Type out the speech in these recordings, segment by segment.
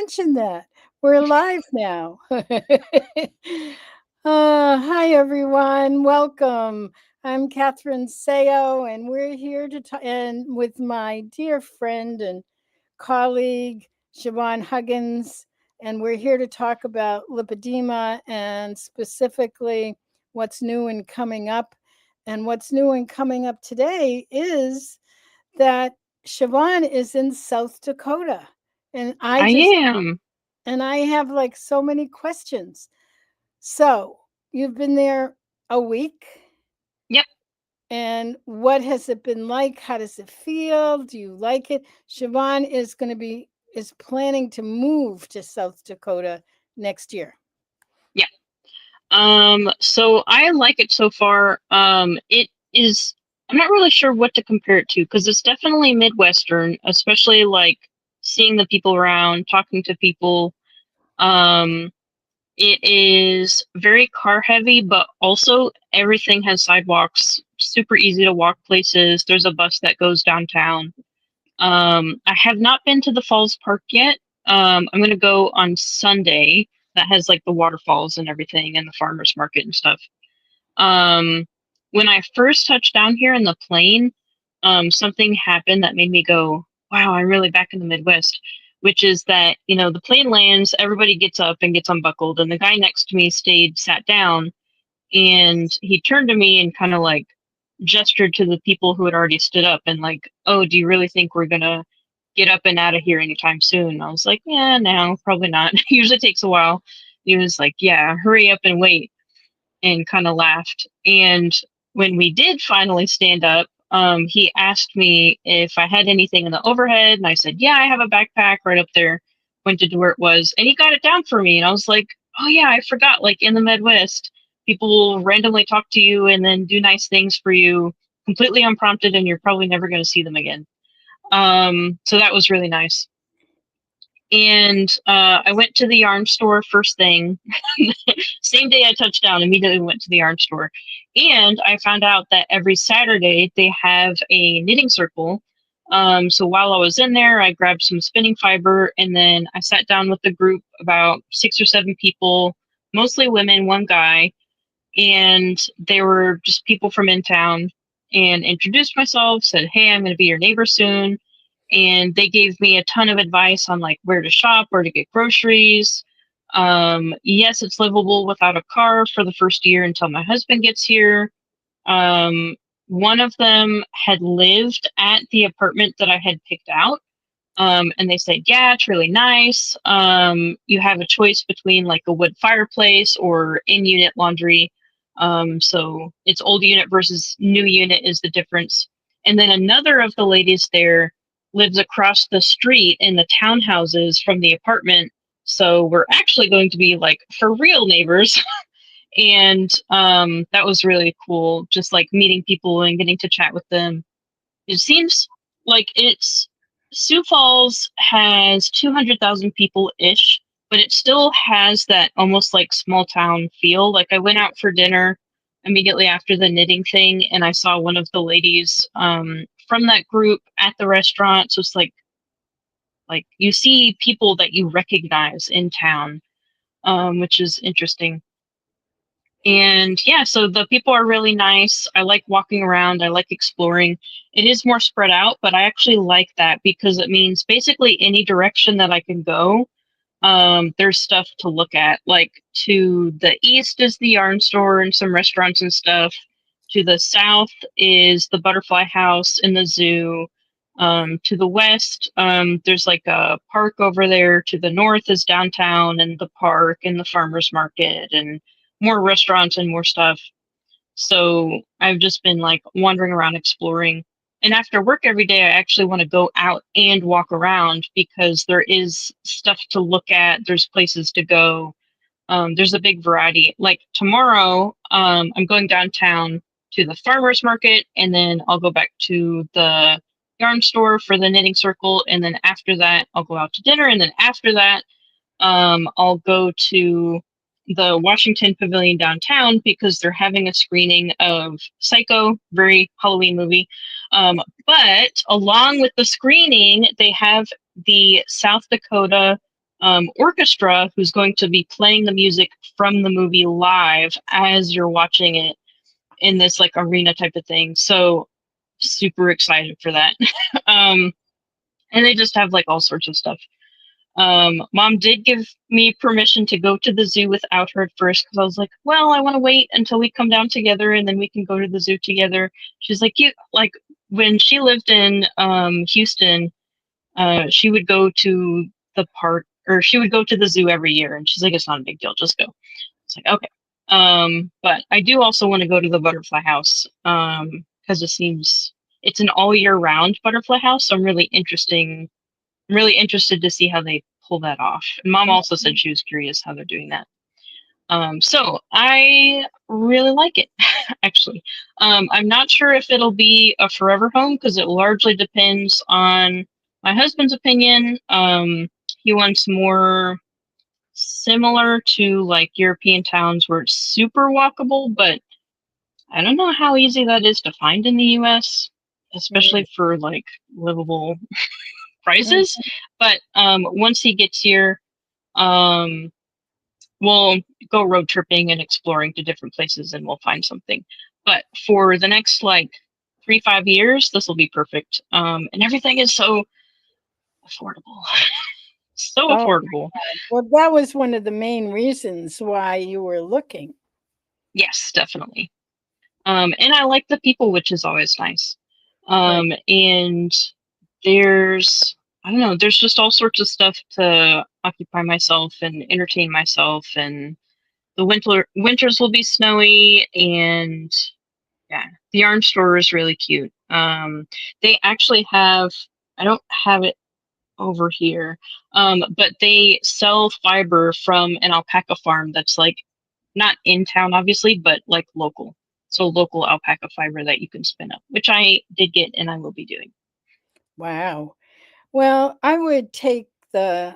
mention that. We're live now. Hi, everyone. Welcome. I'm Catherine Sayo, and we're here to talk and with my dear friend and colleague, Siobhan Huggins, and we're here to talk about lipedema and specifically what's new and coming up. And what's new and coming up today is that Siobhan is in South Dakota. And I I just, am. and I have like so many questions. So you've been there a week. Yep. And what has it been like? How does it feel? Do you like it? Siobhan is planning to move to South Dakota next year. Yeah. So I like it so far. It is, I'm not really sure what to compare it to because it's definitely Midwestern, especially like seeing the people around, talking to people. Um, it is very car heavy, but also everything has sidewalks, super easy to walk places. There's a bus that goes downtown. I have not been to the Falls Park yet. I'm gonna go on Sunday. That has like the waterfalls and everything, and the farmers market and stuff. Um, when I first touched down here in the plane, something happened that made me go, "Wow, I'm really back in the Midwest." Which is that the plane lands, everybody gets up and gets unbuckled, and the guy next to me sat down, and he turned to me and kind of like gestured to the people who had already stood up and like, "Oh, do you really think we're gonna get up and out of here anytime soon?" I was like, "Yeah, no, probably not." Usually takes a while. He was like, "Yeah, hurry up and wait," and kind of laughed. And when we did finally stand up, he asked me if I had anything in the overhead, and I said, "Yeah, I have a backpack right up there." Pointed to where it was, and he got it down for me, and I was like, "Oh yeah, I forgot. Like in the Midwest, people will randomly talk to you and then do nice things for you, completely unprompted, and you're probably never going to see them again." So that was really nice. And I went to the yarn store first thing. Same day I touched down, immediately went to the yarn store. And I found out that every Saturday they have a knitting circle. So while I was in there, I grabbed some spinning fiber and then I sat down with the group, about 6 or 7 people, mostly women, one guy. And they were just people from in town, and introduced myself, said, "Hey, I'm going to be your neighbor soon." And they gave me a ton of advice on like where to shop, where to get groceries. Yes, it's livable without a car for the first year until my husband gets here. Um, One of them had lived at the apartment that I had picked out. And they said, "Yeah, it's really nice. You have a choice between like a wood fireplace or in unit laundry. So it's old unit versus new unit is the difference." And then another of the ladies there lives across the street in the townhouses from the apartment. So we're actually going to be like for real neighbors. And that was really cool, just like meeting people and getting to chat with them. It seems like it's Sioux Falls has 200,000 people ish, but it still has that almost like small town feel. Like I went out for dinner immediately after the knitting thing, and I saw one of the ladies from that group at the restaurant. So it's like you see people that you recognize in town, which is interesting. And yeah, so the people are really nice. I like walking around. I like exploring. It is more spread out, but I actually like that because it means basically any direction that I can go, there's stuff to look at. Like to the east is the yarn store and some restaurants and stuff. To the south is the butterfly house and the zoo. To the west, there's like a park over there. To the north is downtown and the park and the farmers market and more restaurants and more stuff. So I've just been like wandering around exploring. And after work every day, I actually want to go out and walk around because there is stuff to look at. There's places to go. There's a big variety. Like tomorrow, I'm going downtown to the farmers market, and then I'll go back to the yarn store for the knitting circle. And then after that, I'll go out to dinner. And then after that, I'll go to the Washington Pavilion downtown because they're having a screening of Psycho, very Halloween movie. But along with the screening, they have the South Dakota orchestra who's going to be playing the music from the movie live as you're watching it in this like arena type of thing. So super excited for that. um, and they just have like all sorts of stuff. Mom did give me permission to go to the zoo without her at first because I was like, well, I want to wait until we come down together and then we can go to the zoo together. She's like, you like when she lived in Houston, she would go to the park or she would go to the zoo every year, and she's like, it's not a big deal, just go. It's like okay. But I do also want to go to the butterfly house because it seems it's an all year round butterfly house. So I'm really interested to see how they pull that off. And Mom also said she was curious how they're doing that. So I really like it, actually. I'm not sure if it'll be a forever home because it largely depends on my husband's opinion. He wants more similar to like European towns where it's super walkable, but I don't know how easy that is to find in the US, Mm, especially for like livable prices. mm. But once he gets here, um, we'll go road tripping and exploring to different places and we'll find something. But for the next like 3, 5 years, this will be perfect. And everything is so affordable. So Oh, affordable. well, that was one of the main reasons why you were looking. Yes, definitely. And I like the people, which is always nice. Right. And there's, I don't know, there's just all sorts of stuff to occupy myself and entertain myself. And the winters will be snowy, and yeah, the yarn store is really cute. They actually have, I don't have it over here, but they sell fiber from an alpaca farm that's like not in town, obviously, but like local. So local alpaca fiber that you can spin up, which I did get and I will be doing. Wow. Well, I would take the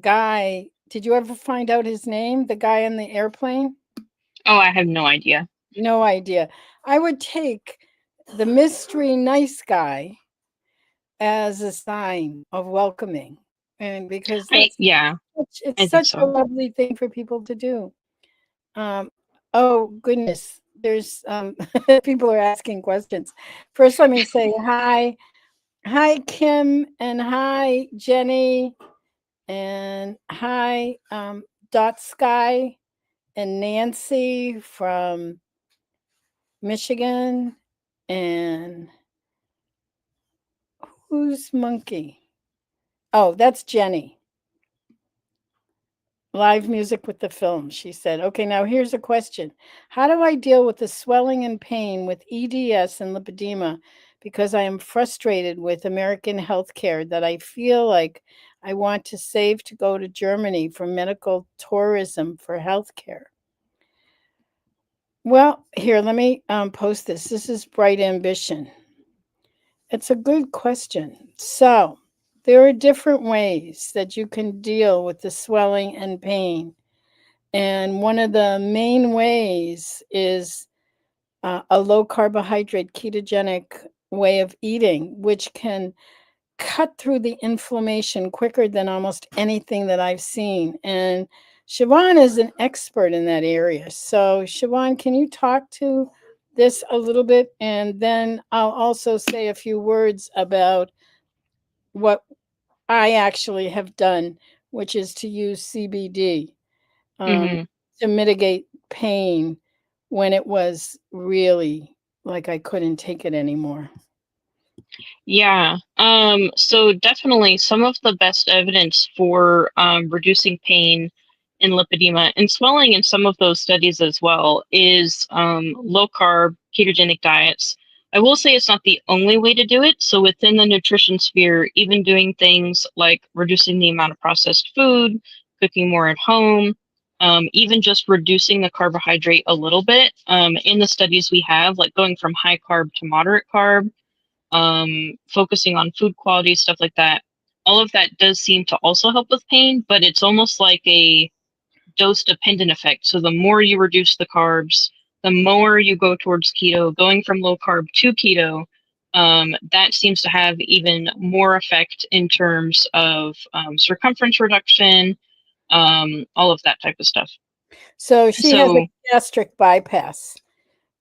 guy. Did you ever find out his name? The guy on the airplane? Oh, I have no idea. No idea. I would take the mystery nice guy as a sign of welcoming. And because Yeah, it's I think such a so. lovely thing for people to do. Um, oh goodness, there's people are asking questions. First, let me say hi. Hi, Kim, and hi, Jenny, and hi, Dot Sky, and Nancy from Michigan, and who's Monkey? Oh, that's Jenny. Live music with the film, she said. Okay, now here's a question. How do I deal with the swelling and pain with EDS and lipedema? Because I am frustrated with American healthcare that I feel like I want to save to go to Germany for medical tourism for healthcare. Well, here, let me post this. This is Bright Ambition. It's a good question. So, there are different ways that you can deal with the swelling and pain. And one of the main ways is a low carbohydrate ketogenic way of eating, which can cut through the inflammation quicker than almost anything that I've seen. And Siobhan is an expert in that area. So, Siobhan, can you talk to this a little bit? And then I'll also say a few words about what I actually have done, which is to use CBD um, Hmm. to mitigate pain when it was really like I couldn't take it anymore. Yeah. So definitely some of the best evidence for reducing pain in lipedema and swelling in some of those studies as well is low carb ketogenic diets. I will say it's not the only way to do it. So within the nutrition sphere, even doing things like reducing the amount of processed food, cooking more at home, even just reducing the carbohydrate a little bit. In the studies we have, like going from high carb to moderate carb, focusing on food quality, stuff like that. All of that does seem to also help with pain, but it's almost like a dose dependent effect. So the more you reduce the carbs, the more you go towards keto. Going from low carb to keto That seems to have even more effect in terms of circumference reduction, all of that type of stuff. So she has a So, gastric bypass.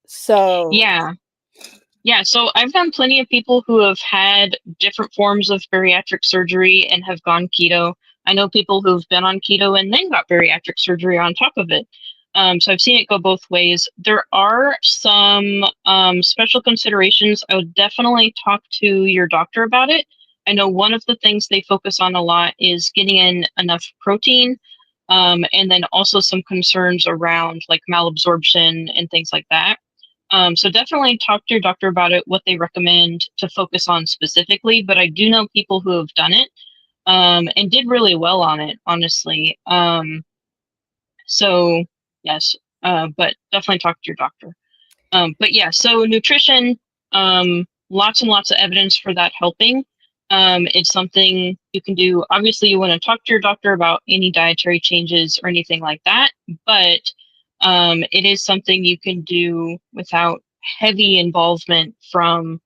So yeah, yeah. So I've done plenty of people who have had different forms of bariatric surgery and have gone keto. I know people who've been on keto and then got bariatric surgery on top of it. So I've seen it go both ways. There are some special considerations. I would definitely talk to your doctor about it. I know one of the things they focus on a lot is getting in enough protein, and then also some concerns around like malabsorption and things like that. So definitely talk to your doctor about it, what they recommend to focus on specifically. But I do know people who have done it and did really well on it, honestly. So yes, but definitely talk to your doctor. But yeah, so nutrition, lots and lots of evidence for that helping. It's something you can do. Obviously, you want to talk to your doctor about any dietary changes or anything like that, but it is something you can do without heavy involvement from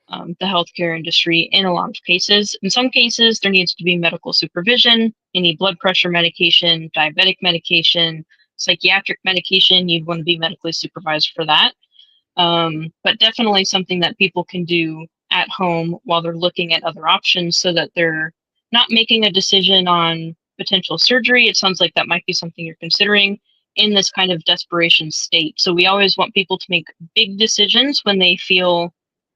the healthcare industry in a lot of cases. In some cases, there needs to be medical supervision, any blood pressure medication, diabetic medication, psychiatric medication, you'd want to be medically supervised for that. But definitely something that people can do at home while they're looking at other options so that they're not making a decision on potential surgery. It sounds like that might be something you're considering in this kind of desperation state. So we always want people to make big decisions when they feel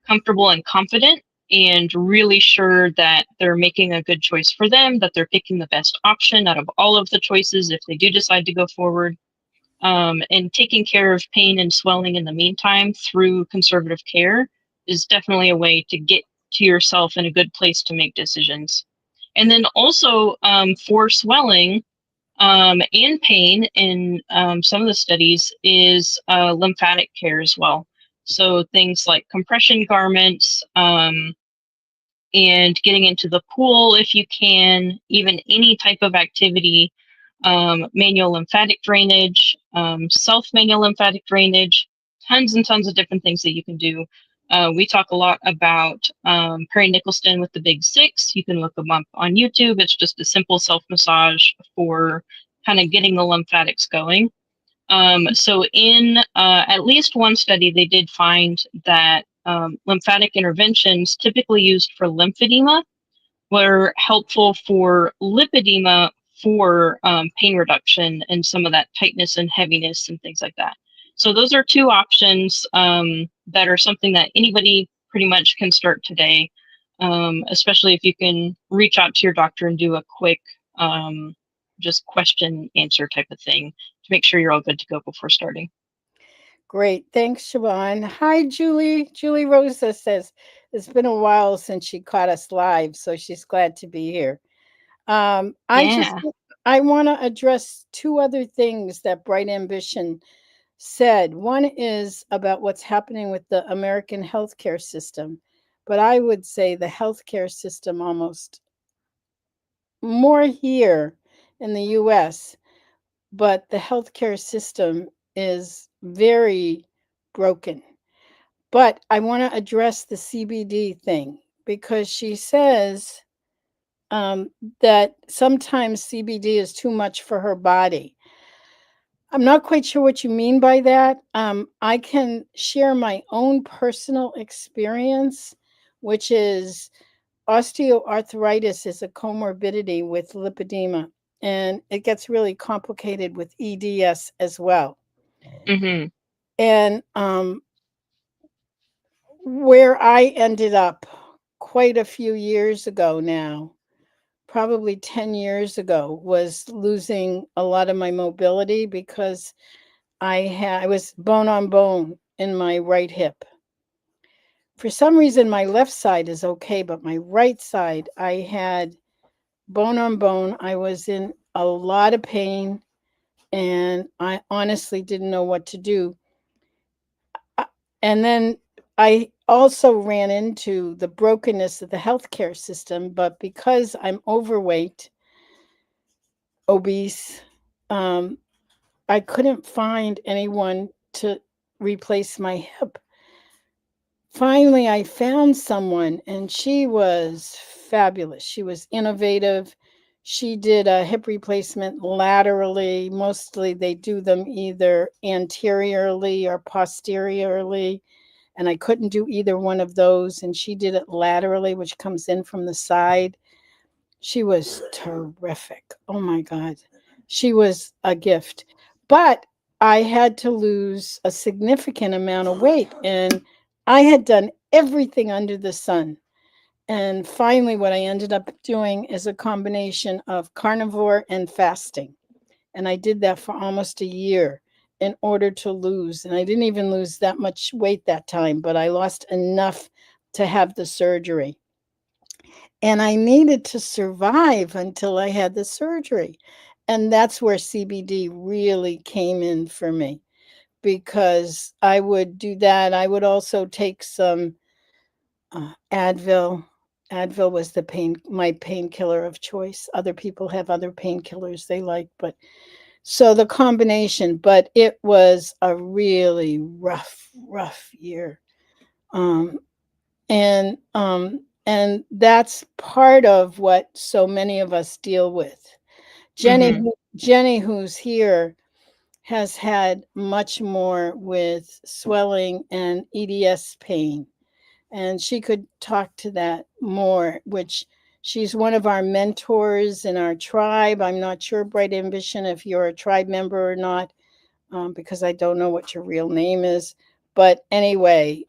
comfortable and confident and really sure that they're making a good choice for them, that they're picking the best option out of all of the choices if they do decide to go forward, and taking care of pain and swelling in the meantime through conservative care is definitely a way to get to yourself in a good place to make decisions. And then also for swelling and pain in some of the studies is lymphatic care as well. So things like compression garments, and getting into the pool if you can, even any type of activity, manual lymphatic drainage, self manual lymphatic drainage, tons and tons of different things that you can do. We talk a lot about Perry Nicholson with the Big Six. You can look them up on YouTube. It's just a simple self massage for kind of getting the lymphatics going. So, in at least one study, they did find that lymphatic interventions typically used for lymphedema were helpful for lipedema for pain reduction and some of that tightness and heaviness and things like that. So those are two options that are something that anybody pretty much can start today, especially if you can reach out to your doctor and do a quick just question answer type of thing to make sure you're all good to go before starting. great. Thanks, Siobhan. Hi, Julie. Julie Rosa says it's been a while since she caught us live, so she's glad to be here. I just Yeah. I want to address two other things that Bright Ambition said. One is about what's happening with the American healthcare system, but I would say the healthcare system almost more here in the US, but the healthcare system is very broken. But I want to address the CBD thing because she says um, that sometimes CBD is too much for her body. I'm not quite sure what you mean by that. I can share my own personal experience, which is osteoarthritis is a comorbidity with lipedema, and it gets really complicated with EDS as well. Mm-hmm. And where I ended up quite a few years ago now, probably 10 years ago, was losing a lot of my mobility because I was bone on bone in my right hip. For some reason my left side is okay, but my right side I had bone on bone. I was in a lot of pain and I honestly didn't know what to do. And then I also ran into the brokenness of the healthcare system, but because I'm overweight, obese, um, I couldn't find anyone to replace my hip. finally I found someone, and she was fabulous. She was innovative. She did a hip replacement laterally. Mostly they do them either anteriorly or posteriorly, and I couldn't do either one of those, and she did it laterally, which comes in from the side. She was terrific. Oh my god. She was a gift. But I had to lose a significant amount of weight, and I had done everything under the sun. And finally, what I ended up doing is a combination of carnivore and fasting. And I did that for almost a year in order to lose. And I didn't even lose that much weight that time, but I lost enough to have the surgery. And I needed to survive until I had the surgery. And that's where CBD really came in for me, because I would do that. I would also take some Advil. Advil was my painkiller of choice. Other people have other painkillers they like, but so the combination, but it was a really rough year. Um, and that's part of what so many of us deal with. Mm-hmm. Jenny, who's here, has had much more with swelling and EDS pain, and she could talk to that more, which she's one of our mentors in our tribe. I'm not sure, Bright Ambition, if you're a tribe member or not, because I don't know what your real name is. But anyway,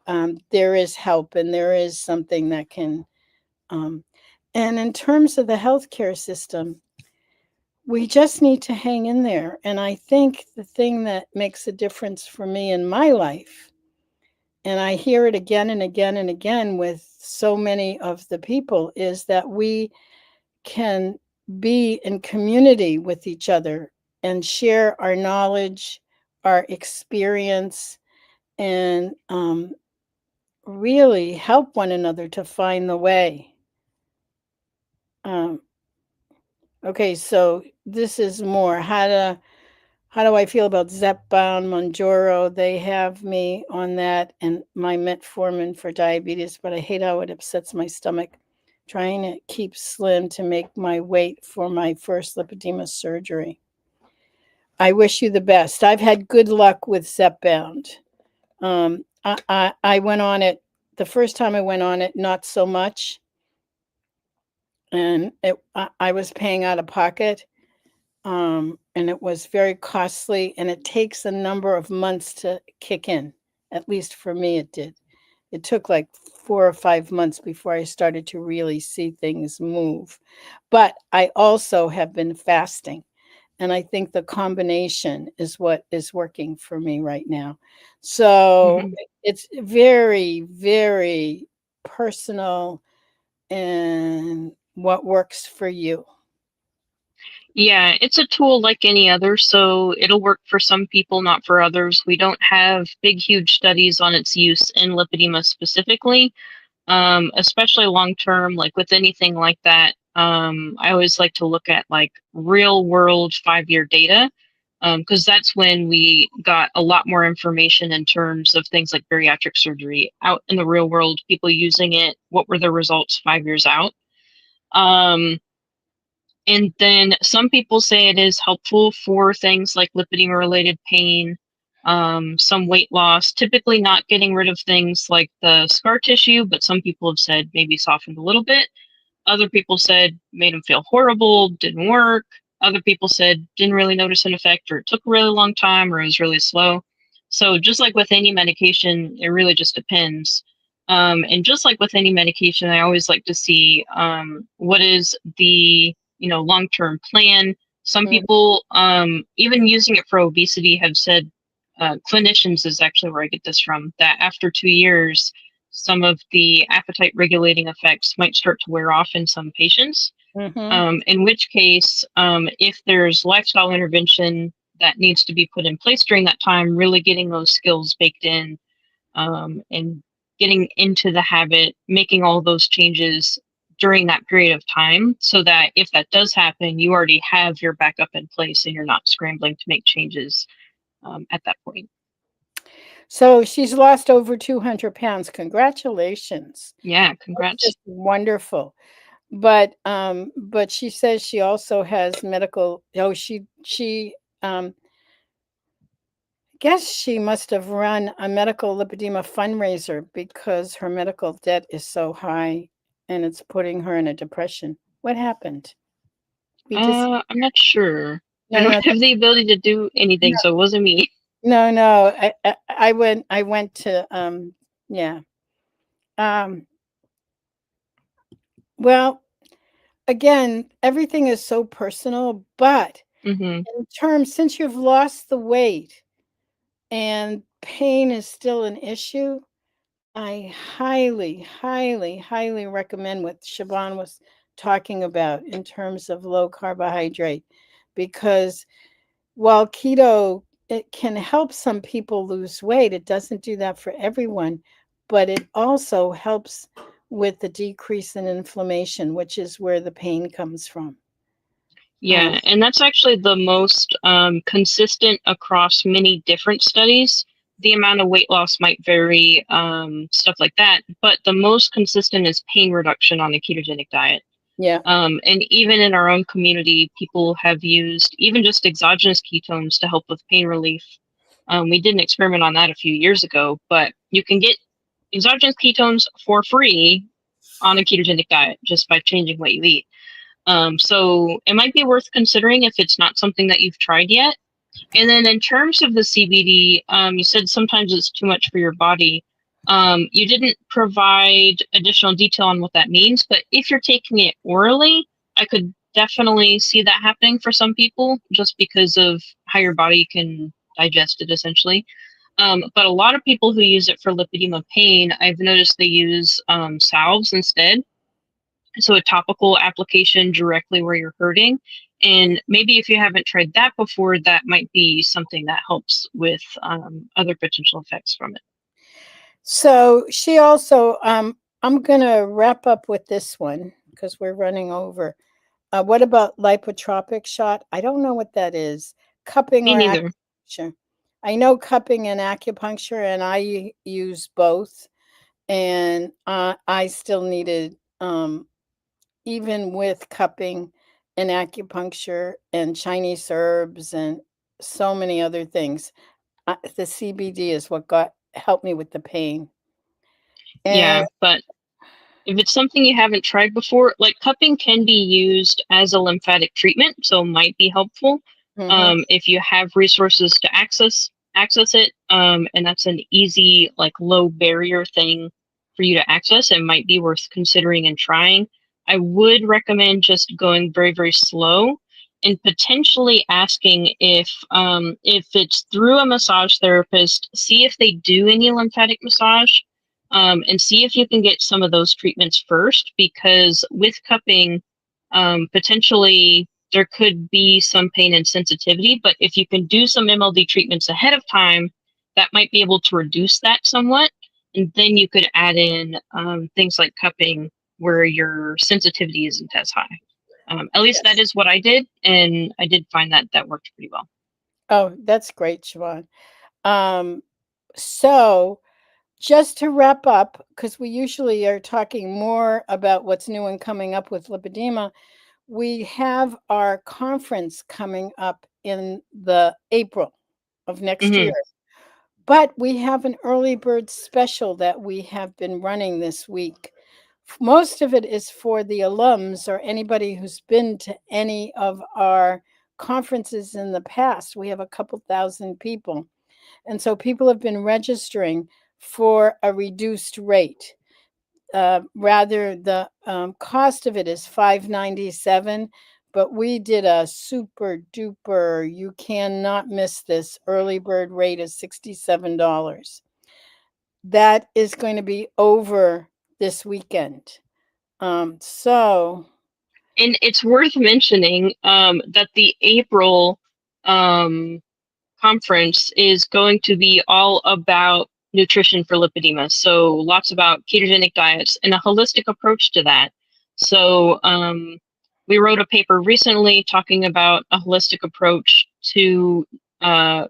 there is help, and there is something that can. Um, and in terms of the healthcare system, we just need to hang in there. And I think the thing that makes a difference for me in my life, and I hear it again and again and again with so many of the people, is that we can be in community with each other and share our knowledge, our experience, and really help one another to find the way. Um, okay, so this is more how do I feel about Zepbound, Monjoro? They have me on that and my metformin for diabetes, but I hate how it upsets my stomach. Trying to keep slim to make my weight for my first lipedema surgery. I wish you the best. I've had good luck with Zepbound. I went on it the first time I went on it, not so much, and I was paying out of pocket, and it was very costly, and it takes a number of months to kick in. At least for me, it did. It took like 4 or 5 months before I started to really see things move. But I also have been fasting. And I think the combination is what is working for me right now. So Mm-hmm. it's very, very personal and what works for you. Yeah, it's a tool like any other, so it'll work for some people, not for others. We don't have big, huge studies on its use in lipedema specifically, especially long term, like with anything like that. I always like to look at like real world 5-year data, because that's when we got a lot more information in terms of things like bariatric surgery out in the real world, people using it, what were the results 5 years out. Um, and then some people say it is helpful for things like lipedema related pain, some weight loss, typically not getting rid of things like the scar tissue, but some people have said maybe softened a little bit. Other people said made them feel horrible, didn't work. Other people said didn't really notice an effect, or it took a really long time, or it was really slow. So just like with any medication, it really just depends. And just like with any medication, I always like to see what is the long-term plan. Some Mhm, people, even using it for obesity, have said, clinicians is actually where I get this from, that after 2 years, some of the appetite regulating effects might start to wear off in some patients. mhm, In which case, if there's lifestyle intervention that needs to be put in place during that time, really getting those skills baked in, and getting into the habit, making all those changes during that period of time so that if that does happen, you already have your backup in place and you're not scrambling to make changes at that point. So she's lost over 200 pounds. Congratulations. Yeah, That's congrats. just wonderful. But she says she also has medical, oh, she guess she must have run a medical lipedema fundraiser because her medical debt is so high and it's putting her in a depression. What happened? We just I'm not sure. I no don't no have the ability to do anything, so it wasn't me. no. I went to yeah. Um well, again, everything is so personal, but Hmm. in terms, since you've lost the weight and pain is still an issue, I highly, highly, highly recommend what Siobhan was talking about in terms of low carbohydrate, because while keto, it can help some people lose weight, it doesn't do that for everyone, but it also helps with the decrease in inflammation, which is where the pain comes from. Um, Yeah, and that's actually the most consistent across many different studies. The amount of weight loss might vary, stuff like that, but the most consistent is pain reduction on a ketogenic diet. yeah. And even in our own community, people have used even just exogenous ketones to help with pain relief. We did an experiment on that a few years ago, but you can get exogenous ketones for free on a ketogenic diet just by changing what you eat. So it might be worth considering if it's not something that you've tried yet. And then in terms of the CBD, you said sometimes it's too much for your body. You didn't provide additional detail on what that means, but if you're taking it orally, I could definitely see that happening for some people just because of how your body can digest it essentially. But a lot of people who use it for lipedema pain, I've noticed they use salves instead, so a topical application directly where you're hurting. And maybe if you haven't tried that before, that might be something that helps with other potential effects from it. So she also, I'm going to wrap up with this one because we're running over. What about lipotropic shot? I don't know what that is. Cupping Me or neither. acupuncture? I know cupping and acupuncture, and I use both. And I still needed, even with cupping and acupuncture and Chinese herbs and so many other things, the CBD is what got helped me with the pain. And Yeah, but if it's something you haven't tried before, like cupping can be used as a lymphatic treatment, so it might be helpful mhm. if you have resources to access it. And that's an easy, like low barrier thing for you to access. It might be worth considering and trying. I would recommend just going very, very slow and potentially asking if it's through a massage therapist, see if they do any lymphatic massage, and see if you can get some of those treatments first, because with cupping, potentially there could be some pain and sensitivity. But if you can do some MLD treatments ahead of time, that might be able to reduce that somewhat. And then you could add in things like cupping where your sensitivity isn't as high. At least that Yes. is what I did, and I did find that that worked pretty well. Oh, that's great, Siobhan. Um, so just to wrap up, because we usually are talking more about what's new and coming up with lipedema, we have our conference coming up in the April of next year. Hmm. But we have an early bird special that we have been running this week. Most of it is for the alums or anybody who's been to any of our conferences in the past. We have a couple thousand people. And so people have been registering for a reduced rate. Rather, the cost of it is $597, but we did a super duper, you cannot miss this early bird rate is $67. That is going to be over this weekend. So And it's worth mentioning that the April um, conference is going to be all about nutrition for lipedema. So lots about ketogenic diets and a holistic approach to that. So we wrote a paper recently talking about a holistic approach to uh,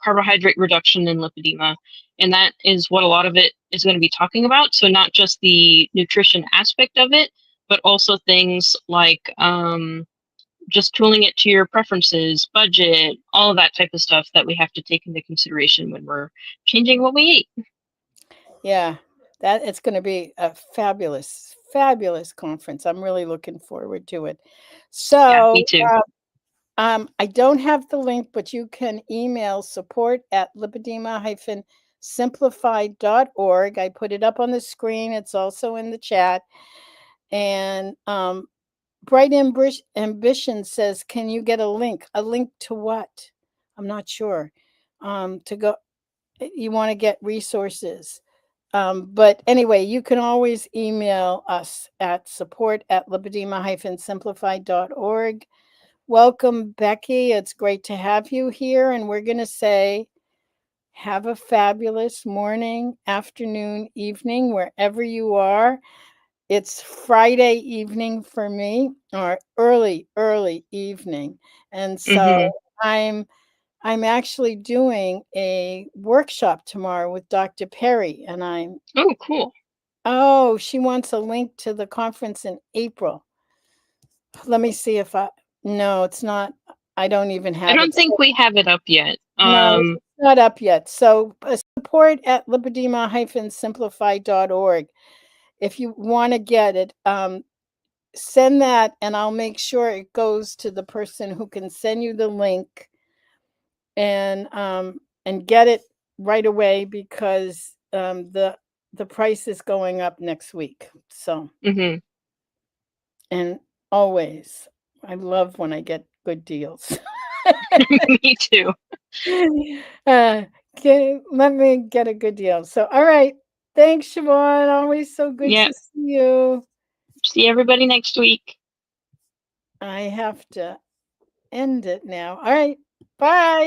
carbohydrate reduction and lipedema. And that is what a lot of it is going to be talking about. So, not just the nutrition aspect of it, but also things like just tooling it to your preferences, budget, all of that type of stuff that we have to take into consideration when we're changing what we eat. Yeah, that it's going to be a fabulous, fabulous conference. I'm really looking forward to it. Yeah, me So, too. I don't have the link, but you can email support@lipedema-simplified.org. I put it up on the screen. It's also in the chat. And Bright Ambition says, "Can you get a link? A link to what? I'm not sure. To go, you want to get resources." But anyway, you can always email us at support@lipedema-simplified.org. Welcome, Becky. It's great to have you here. And we're going to say, have a fabulous morning, afternoon, evening, wherever you are. It's Friday evening for me, or early evening. And so Hmm. I'm I'm actually doing a workshop tomorrow with Dr. Perry, and Oh, cool. she wants a link to the conference in April. Let me see if no, it's not. I don't even I have don't it. think we have it up yet. No, it's not up yet. So support@lipedema-simplified.org. If you want to get it, send that and I'll make sure it goes to the person who can send you the link and get it right away because the price is going up next week. So, Hmm. and always I love when I get good deals. Me too. uh, let me get a good deal. So, all right. Thanks, Siobhan. Always so good Yeah. to see you. See everybody next week. I have to end it now. All right. Bye.